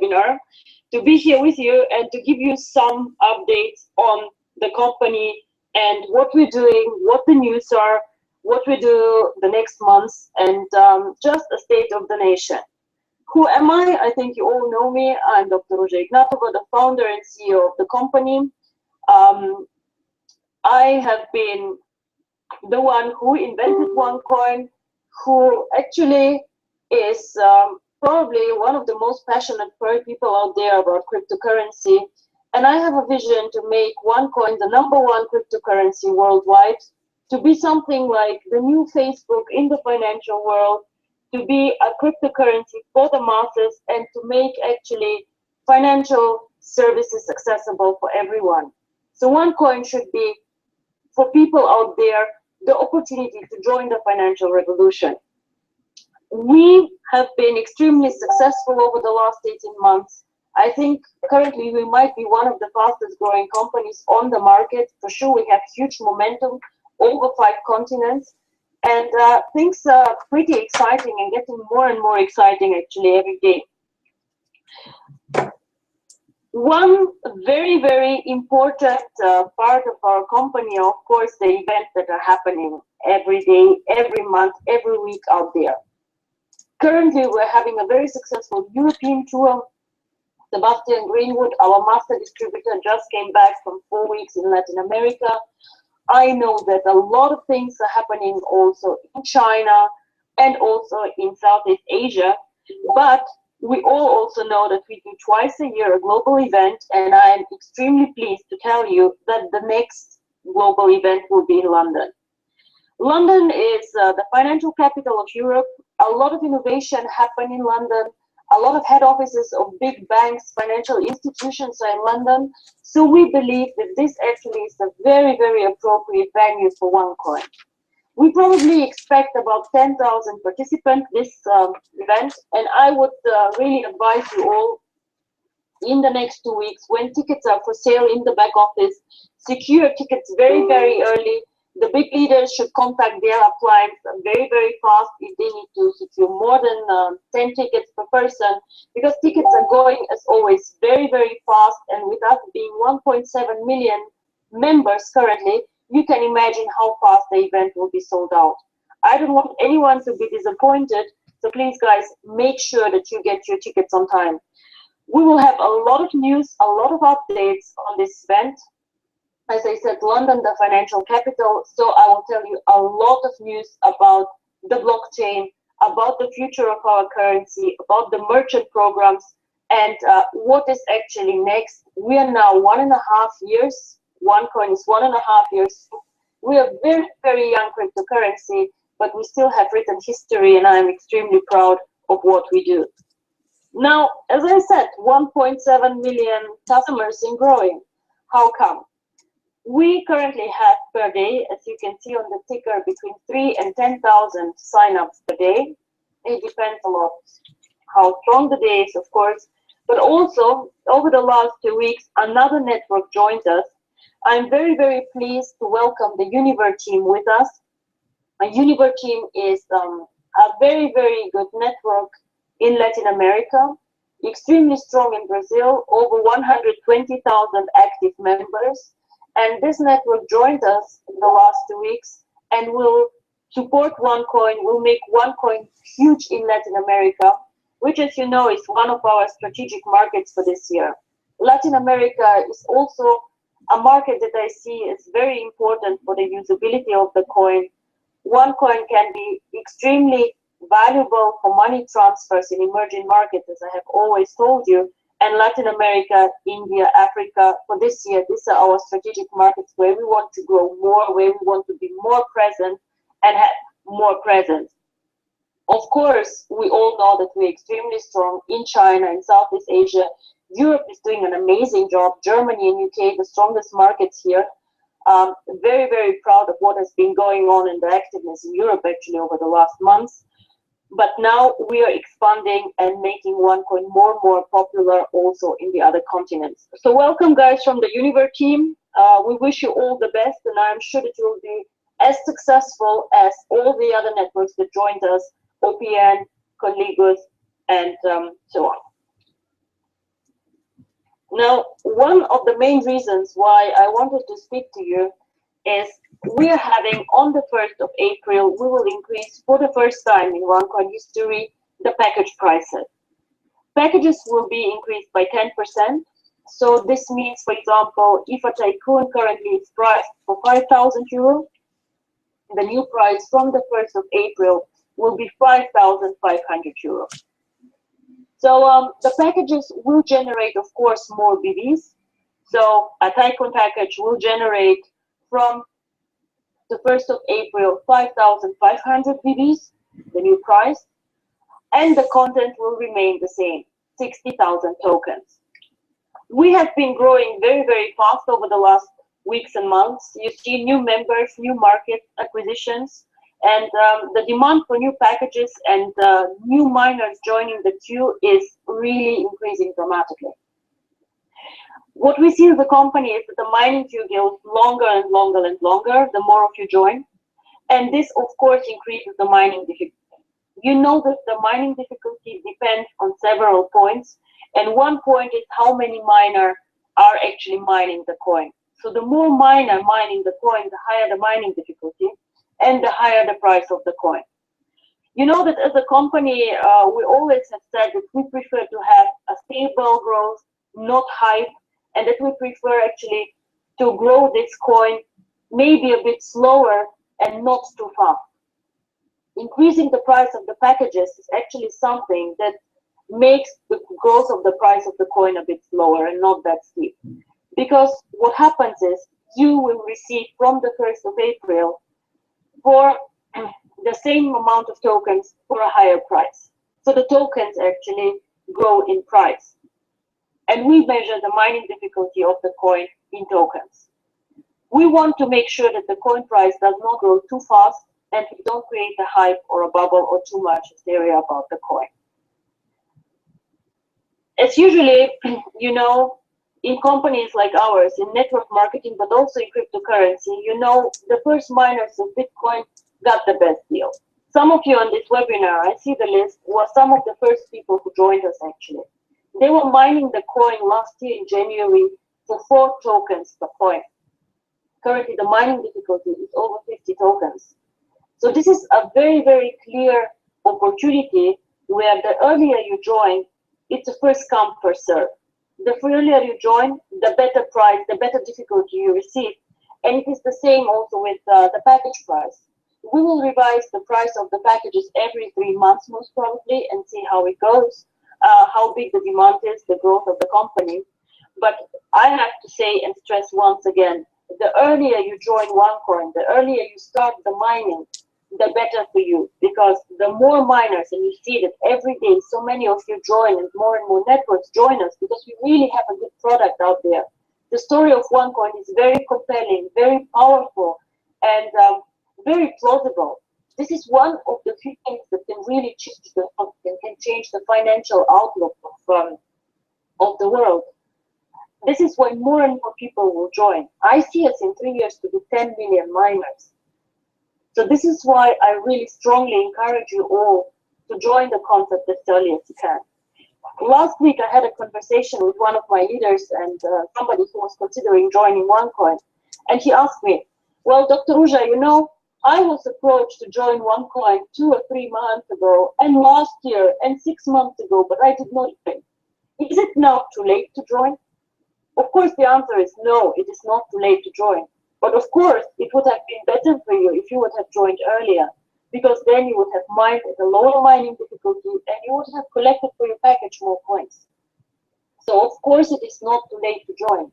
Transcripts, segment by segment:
webinar, to be here with you and to give you some updates on the company and what we're doing, what the news are, what we do the next months, and just a state of the nation. Who am I? I think you all know me. I'm Dr. Ruja, the founder and CEO of the company. I have been the one who invented OneCoin, who actually is probably one of the most passionate people out there about cryptocurrency. And I have a vision to make OneCoin the #1 cryptocurrency worldwide, to be something like the new Facebook in the financial world, to be a cryptocurrency for the masses, and to make actually financial services accessible for everyone. So OneCoin should be, for people out there, the opportunity to join the financial revolution. We have been extremely successful over the last 18 months. I think currently we might be one of the fastest growing companies on the market. For sure, we have huge momentum over 5 continents. And things are pretty exciting and getting more and more exciting actually every day. One very, very important part of our company, of course, the events that are happening every day, every month, every week out there. Currently, we're having a very successful European tour. Sebastian Greenwood, our master distributor, just came back from 4 weeks in Latin America. I know that a lot of things are happening also in China and also in Southeast Asia, but we all also know that we do twice a year a global event, and I am extremely pleased to tell you that the next global event will be in London. London is the financial capital of Europe. A lot of innovation happen in London. A lot of head offices of big banks, financial institutions are in London. So we believe that this actually is a very, very appropriate venue for OneCoin. We probably expect about 10,000 participants this event, and I would really advise you all in the next 2 weeks, when tickets are for sale in the back office, secure tickets very, very early. The big leaders should contact their clients very, very fast if they need to secure more than 10 tickets per person, because tickets are going, as always, very, very fast. And with us being 1.7 million members currently, you can imagine how fast the event will be sold out. I don't want anyone to be disappointed, so please, guys, make sure that you get your tickets on time. We will have a lot of news, a lot of updates on this event. As I said, London, the financial capital, so I will tell you a lot of news about the blockchain, about the future of our currency, about the merchant programs, and what is actually next. We are now 1.5 years. OneCoin is 1.5 years. We are very, very young cryptocurrency, but we still have written history, and I'm extremely proud of what we do. Now, as I said, 1.7 million customers and growing. How come? We currently have per day, as you can see on the ticker, between 3,000 and 10,000 signups per day. It depends a lot how strong the day is, of course, but also over the last 2 weeks, another network joined us. I'm very, very pleased to welcome the Univer team with us. A Univer team is a very, very good network in Latin America, extremely strong in Brazil, over 120,000 active members. And this network joined us in the last 2 weeks and will support OneCoin, will make OneCoin huge in Latin America, which, as you know, is one of our strategic markets for this year. Latin America is also a market that I see as very important for the usability of the coin. OneCoin can be extremely valuable for money transfers in emerging markets, as I have always told you. And Latin America, India, Africa, for this year, these are our strategic markets where we want to grow more, where we want to be more present and have more presence. Of course, we all know that we're extremely strong in China and Southeast Asia. Europe is doing an amazing job. Germany and UK, the strongest markets here. Very, very proud of what has been going on in the activeness in Europe actually over the last months. But now we are expanding and making OneCoin more and more popular also in the other continents. So welcome, guys, from the Univer team. We wish you all the best, and I'm sure that you will be as successful as all the other networks that joined us, OPN, Collegus, and so on. Now, one of the main reasons why I wanted to speak to you is we are having on the 1st of April, we will increase for the first time in OneCoin history the package prices. Packages will be increased by 10%. So this means, for example, if a tycoon currently is priced for 5,000 euro, the new price from the 1st of April will be 5,500 euro. So the packages will generate, of course, more BVs. So a tycoon package will generate from the 1st of April 5,500 BVs, the new price, and the content will remain the same, 60,000 tokens. We have been growing very, very fast over the last weeks and months. You see new members, new market acquisitions, and the demand for new packages and new miners joining the queue is really increasing dramatically. What we see as a company is that the mining queue goes longer and longer and longer, the more of you join. And this, of course, increases the mining difficulty. You know that the mining difficulty depends on several points. And one point is how many miners are actually mining the coin. So the more miner mining the coin, the higher the mining difficulty and the higher the price of the coin. You know that as a company, we always have said that we prefer to have a stable growth, not hype, and that we prefer actually to grow this coin maybe a bit slower and not too fast. Increasing the price of the packages is actually something that makes the growth of the price of the coin a bit slower and not that steep. Because what happens is you will receive from the 1st of April for the same amount of tokens for a higher price. So the tokens actually grow in price. And we measure the mining difficulty of the coin in tokens. We want to make sure that the coin price does not grow too fast and we don't create a hype or a bubble or too much hysteria about the coin. As usually, you know, in companies like ours, in network marketing, but also in cryptocurrency, you know, the first miners of Bitcoin got the best deal. Some of you on this webinar, I see the list, were some of the first people who joined us actually. They were mining the coin last year in January for 4 tokens per coin. Currently, the mining difficulty is over 50 tokens. So this is a very, very clear opportunity where the earlier you join, it's a first come, first serve. The earlier you join, the better price, the better difficulty you receive. And it is the same also with the package price. We will revise the price of the packages every 3 months most probably and see how it goes, how big the demand is, the growth of the company. But I have to say and stress once again, the earlier you join OneCoin, the earlier you start the mining, the better for you, because the more miners, and you see that every day so many of you join and more networks join us because we really have a good product out there. The story of OneCoin is very compelling, very powerful, and very plausible. This is one of the few things that can really change the financial outlook of the world. This is why more and more people will join. I see us in 3 years to be 10 million miners. So this is why I really strongly encourage you all to join the concept as early as you can. Last week, I had a conversation with one of my leaders and somebody who was considering joining OneCoin. And he asked me, well, Dr. Ruja, you know, I was approached to join OneCoin 2 or 3 months ago, and last year, and 6 months ago, but I did not join. Is it now too late to join? Of course, the answer is no, it is not too late to join. But of course, it would have been better for you if you would have joined earlier, because then you would have mined at a lower mining difficulty and you would have collected for your package more coins. So of course, it is not too late to join.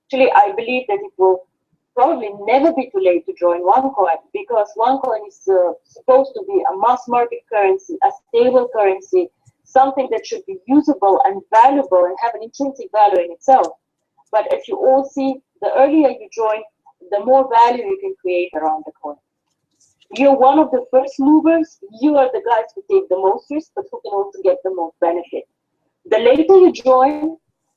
Actually, I believe that it will probably never be too late to join OneCoin, because OneCoin is supposed to be a mass market currency, a stable currency, something that should be usable and valuable and have an intrinsic value in itself. But as you all see, the earlier you join, the more value you can create around the coin. You're one of the first movers. You are the guys who take the most risk, but who can also get the most benefit. The later you join,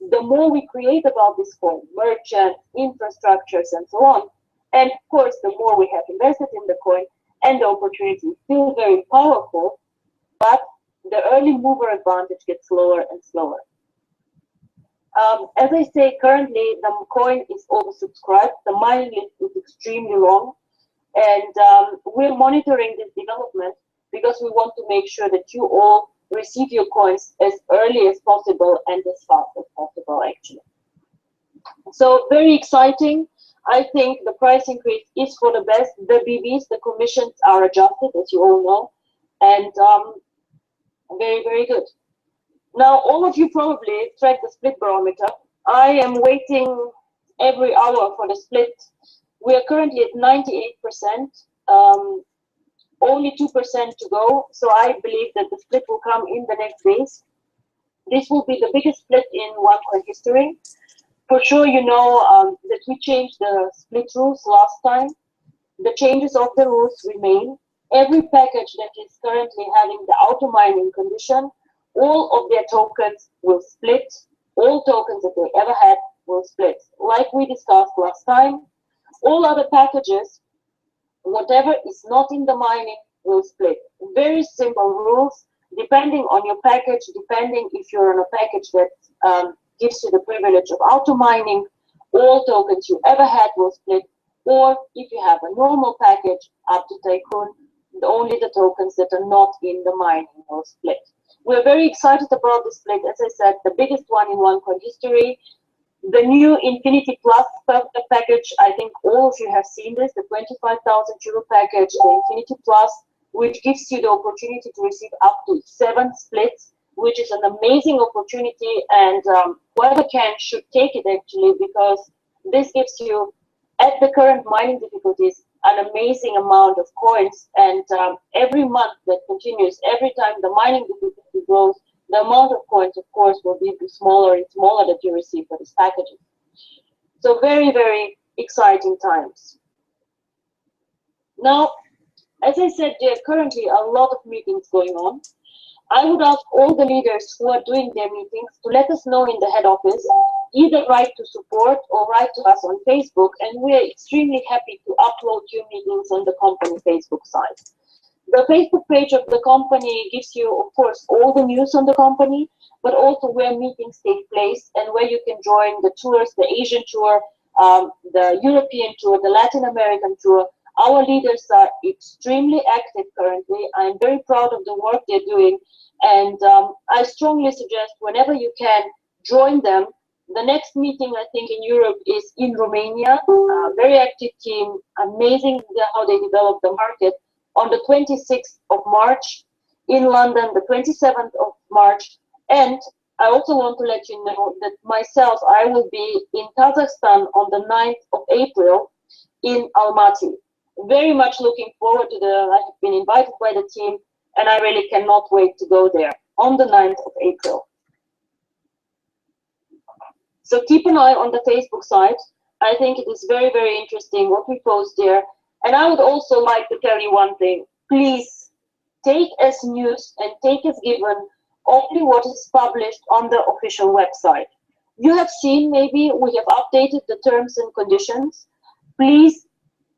the more we create about this coin, merchants, infrastructures, and so on. And of course, the more we have invested in the coin, and the opportunity is still very powerful, but the early mover advantage gets slower and slower. As I say, currently the coin is oversubscribed. The mining list is extremely long, and we're monitoring this development because we want to make sure that you all receive your coins as early as possible and as fast as possible, actually. So very exciting. I think the price increase is for the best. The BBs, the commissions are adjusted, as you all know, and very, very good. Now, all of you probably track the split barometer. I am waiting every hour for the split. We are currently at 98%, only 2% to go. So I believe that the split will come in the next days. This will be the biggest split in OneCoin history. For sure, you know that we changed the split rules last time. The changes of the rules remain. Every package that is currently having the auto mining condition, all of their tokens will split. All tokens that they ever had will split. Like we discussed last time, all other packages, whatever is not in the mining, will split. Very simple rules, depending on your package, depending if you're on a package that gives you the privilege of auto mining, all tokens you ever had will split. Or if you have a normal package up to Tycoon, only the tokens that are not in the mining will split. We're very excited about this split. As I said, the biggest one in OneCoin history. The new Infinity Plus package, I think all of you have seen this, the 25,000 euro package, the Infinity Plus, which gives you the opportunity to receive up to 7 splits, which is an amazing opportunity, and whoever can should take it actually, because this gives you, at the current mining difficulties, an amazing amount of coins, and every month that continues, every time the mining difficulty grows, the amount of coins, of course, will be smaller and smaller that you receive for this packaging. So very, very exciting times. Now, as I said, there are currently a lot of meetings going on. I would ask all the leaders who are doing their meetings to let us know in the head office, either write to support or write to us on Facebook, and we are extremely happy to upload your meetings on the company Facebook site. The Facebook page of the company gives you, of course, all the news on the company, but also where meetings take place and where you can join the tours, the Asian tour, the European tour, the Latin American tour. Our leaders are extremely active currently. I'm very proud of the work they're doing, and I strongly suggest whenever you can, join them. The next meeting, I think, in Europe is in Romania. Very active team, amazing how they develop the market. On the 26th of March, in London, the 27th of March, and I also want to let you know that myself, I will be in Kazakhstan on the 9th of April in Almaty. Very much looking forward to I have been invited by the team, and I really cannot wait to go there on the 9th of April. So keep an eye on the Facebook site. I think it is very, very interesting what we post there. And I would also like to tell you one thing. Please take as news and take as given only what is published on the official website. You have seen, maybe we have updated the terms and conditions. Please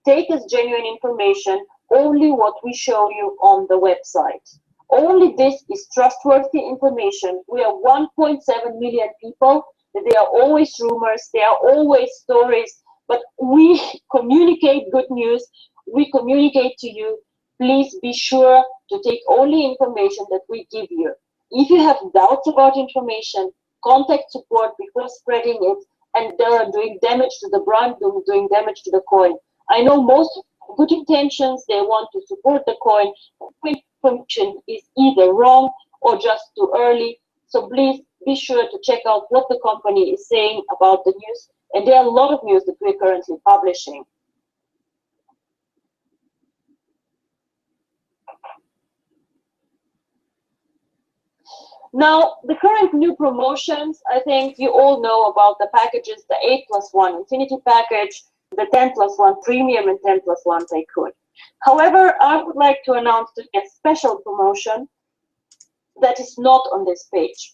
take as genuine information only what we show you on the website. Only this is trustworthy information. We are 1.7 million people. There are always rumors, there are always stories, but we communicate good news, we communicate to you. Please be sure to take only information that we give you. If you have doubts about information, contact support before spreading it and doing damage to the brand, doing damage to the coin. I know most good intentions, they want to support the coin. Information is either wrong or just too early. So please be sure to check out what the company is saying about the news. And there are a lot of news that we're currently publishing. Now, the current new promotions, I think you all know about the packages, the 8+1 Infinity package, the 10+1 Premium, and 10+1 Tycoon. However, I would like to announce a special promotion that is not on this page.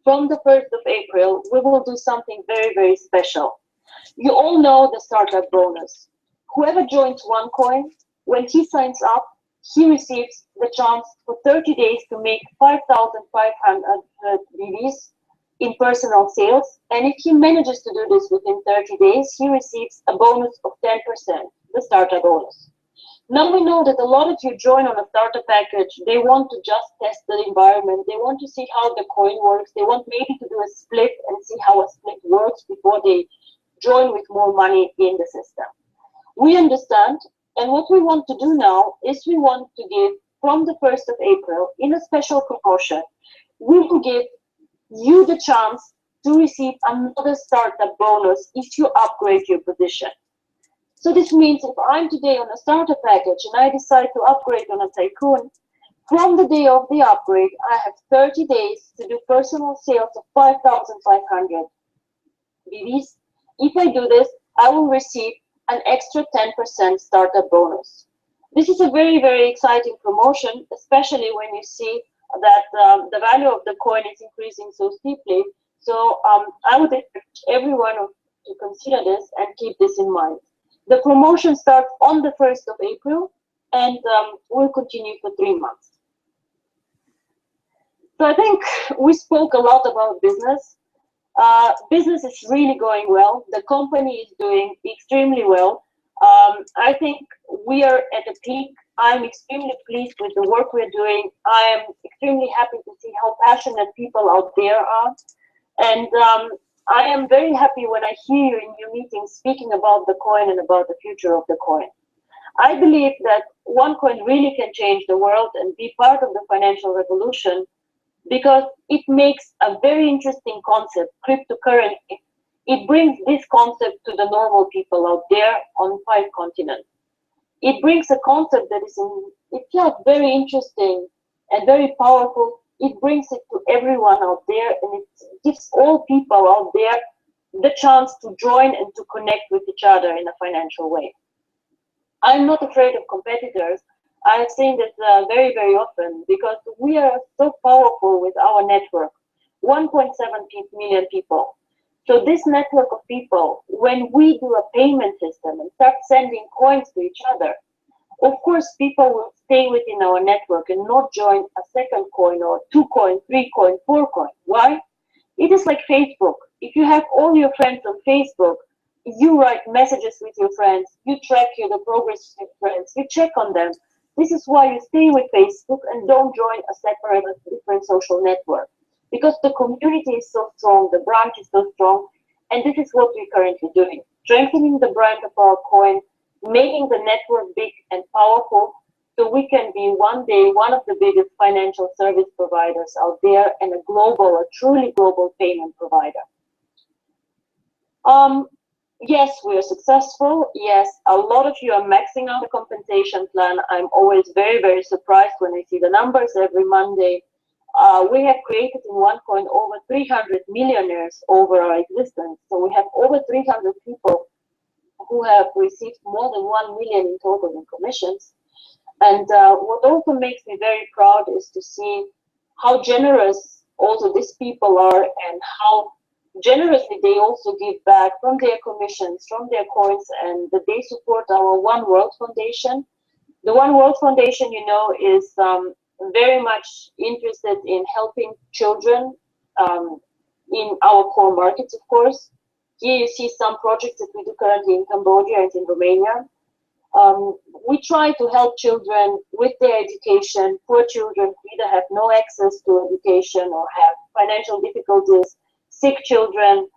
From the 1st of April, we will do something very, very special. You all know the startup bonus. Whoever joins OneCoin, when he signs up, he receives the chance for 30 days to make 5,500 BVs in personal sales. And if he manages to do this within 30 days, he receives a bonus of 10%, the starter bonus. Now we know that a lot of you join on a starter package. They want to just test the environment. They want to see how the coin works. They want maybe to do a split and see how a split works before they join with more money in the system. We understand, and what we want to do now is we want to give, from the 1st of April, in a special promotion, we will give you the chance to receive another startup bonus if you upgrade your position. So this means if I'm today on a starter package and I decide to upgrade on a tycoon, from the day of the upgrade, I have 30 days to do personal sales of 5,500 BVs. If I do this, I will receive an extra 10% startup bonus. This is a very, very exciting promotion, especially when you see that the value of the coin is increasing so steeply. So I would encourage everyone to consider this and keep this in mind. The promotion starts on the 1st of April and will continue for 3 months. So I think we spoke a lot about business. Business is really going well. The company is doing extremely well. I think we are at a peak. I'm extremely pleased with the work we're doing. I am extremely happy to see how passionate people out there are. And I am very happy when I hear you in your meetings speaking about the coin and about the future of the coin. I believe that OneCoin really can change the world and be part of the financial revolution because it makes a very interesting concept, cryptocurrency. It brings this concept to the normal people out there on 5 continents. It brings a concept that is very interesting and very powerful. It brings it to everyone out there, and it gives all people out there the chance to join and to connect with each other in a financial way. I'm not afraid of competitors. I've seen this very, very often because we are so powerful with our network, 1.7 million people. So this network of people, when we do a payment system and start sending coins to each other, of course, people will stay within our network and not join a second coin or 2 coin, 3 coin, 4 coin. Why? It is like Facebook. If you have all your friends on Facebook, you write messages with your friends, you track the progress with your friends, you check on them. This is why you stay with Facebook and don't join a separate, different social network. Because the community is so strong, the brand is so strong, and this is what we're currently doing. Strengthening the brand of our coin, making the network big and powerful, so we can be one day one of the biggest financial service providers out there and a truly global payment provider. Yes, we are successful. Yes, a lot of you are maxing out the compensation plan. I'm always very, very surprised when I see the numbers every Monday. We have created in OneCoin over 300 millionaires over our existence. So we have over 300 people who have received more than 1 million in total in commissions. And what also makes me very proud is to see how generous also these people are and how generously they also give back from their commissions, from their coins, and that they support our One World Foundation. The One World Foundation, you know, is very much interested in helping children in our core markets, of course. Here you see some projects that we do currently in Cambodia and in Romania. We try to help children with their education. Poor children who either have no access to education or have financial difficulties, sick children,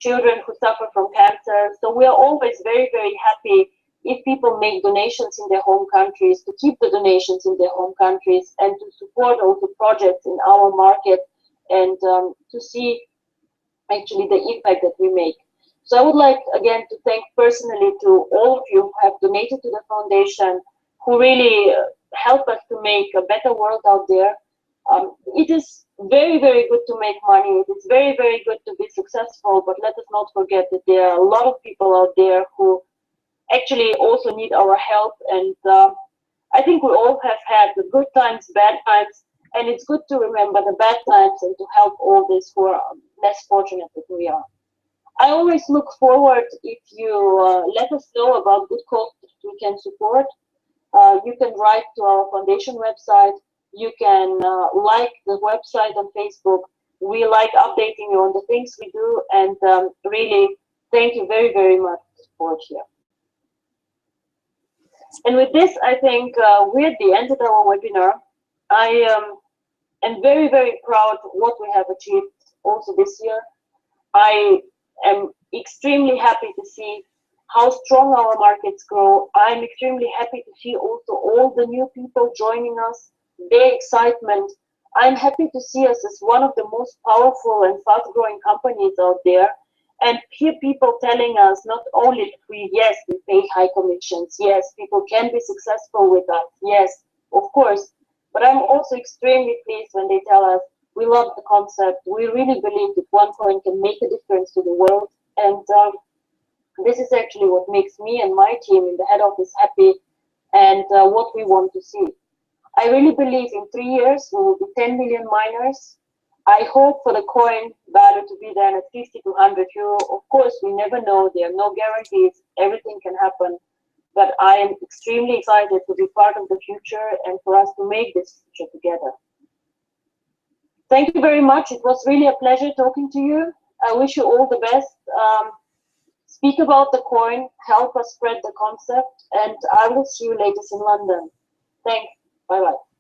children who suffer from cancer. So we are always very, very happy if people make donations in their home countries, to keep the donations in their home countries and to support also projects in our market and to see actually the impact that we make. So I would like again to thank personally to all of you who have donated to the foundation, who really help us to make a better world out there. It is very, very good to make money. It is very, very good to be successful, but let us not forget that there are a lot of people out there who actually also need our help. And I think we all have had the good times, bad times, and it's good to remember the bad times and to help all those who are less fortunate than we are. I always look forward if you let us know about good causes we can support. You can write to our foundation website. You can like the website on Facebook. we like updating you on the things we do, and really thank you very, very much for the support here. And with this, I think we're at the end of our webinar. I am very, very proud of what we have achieved also this year. I am extremely happy to see how strong our markets grow. I'm extremely happy to see also all the new people joining us, their excitement. I'm happy to see us as one of the most powerful and fast-growing companies out there, and hear people telling us not only that we pay high commissions, yes, people can be successful with us, yes, of course, but I'm also extremely pleased when they tell us, we love the concept, we really believe that OneCoin can make a difference to the world, and this is actually what makes me and my team in the head office happy, and what we want to see. I really believe in 3 years we will be 10 million miners. I hope for the coin value to be then at 50 to 100 euro. Of course, we never know. There are no guarantees. Everything can happen. But I am extremely excited to be part of the future and for us to make this future together. Thank you very much. It was really a pleasure talking to you. I wish you all the best. Speak about the coin, help us spread the concept, and I will see you later in London. Thanks. Bye-bye.